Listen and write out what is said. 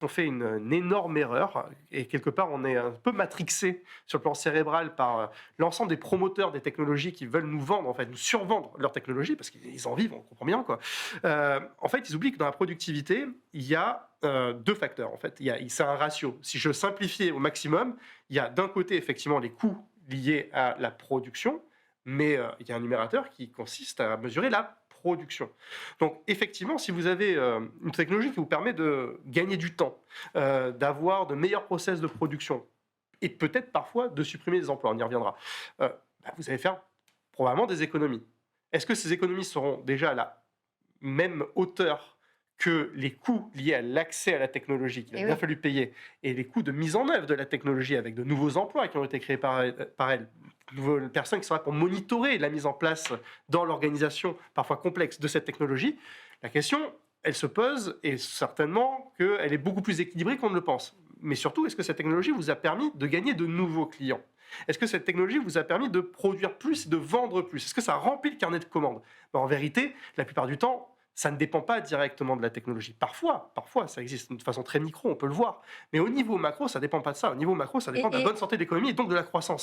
on fait une énorme erreur et quelque part on est un peu matrixé sur le plan cérébral par l'ensemble des promoteurs des technologies qui veulent nous vendre, en fait, nous survendre leur technologie parce qu'ils en vivent, on comprend bien quoi. En fait, ils oublient que dans la productivité, il y a deux facteurs. En fait, c'est un ratio. Si je simplifie au maximum, il y a d'un côté effectivement les coûts liés à la production, mais il y a un numérateur qui consiste à mesurer la production. Donc effectivement, si vous avez une technologie qui vous permet de gagner du temps, d'avoir de meilleurs process de production et peut-être parfois de supprimer des emplois, on y reviendra, vous allez faire probablement des économies. Est-ce que ces économies seront déjà à la même hauteur que les coûts liés à l'accès à la technologie qu'il a Et bien oui. fallu payer et les coûts de mise en œuvre de la technologie avec de nouveaux emplois qui ont été créés par elle, de nouvelles personnes qui sont là pour monitorer la mise en place dans l'organisation parfois complexe de cette technologie, la question, elle se pose et certainement qu'elle est beaucoup plus équilibrée qu'on ne le pense. Mais surtout, est-ce que cette technologie vous a permis de gagner de nouveaux clients? Est-ce que cette technologie vous a permis de produire plus et de vendre plus? Est-ce que ça remplit le carnet de commandes? En vérité, la plupart du temps, ça ne dépend pas directement de la technologie. Parfois, ça existe de façon très micro, on peut le voir. Mais au niveau macro, ça ne dépend pas de ça. Au niveau macro, ça dépend de la Et bonne santé de l'économie et donc de la croissance.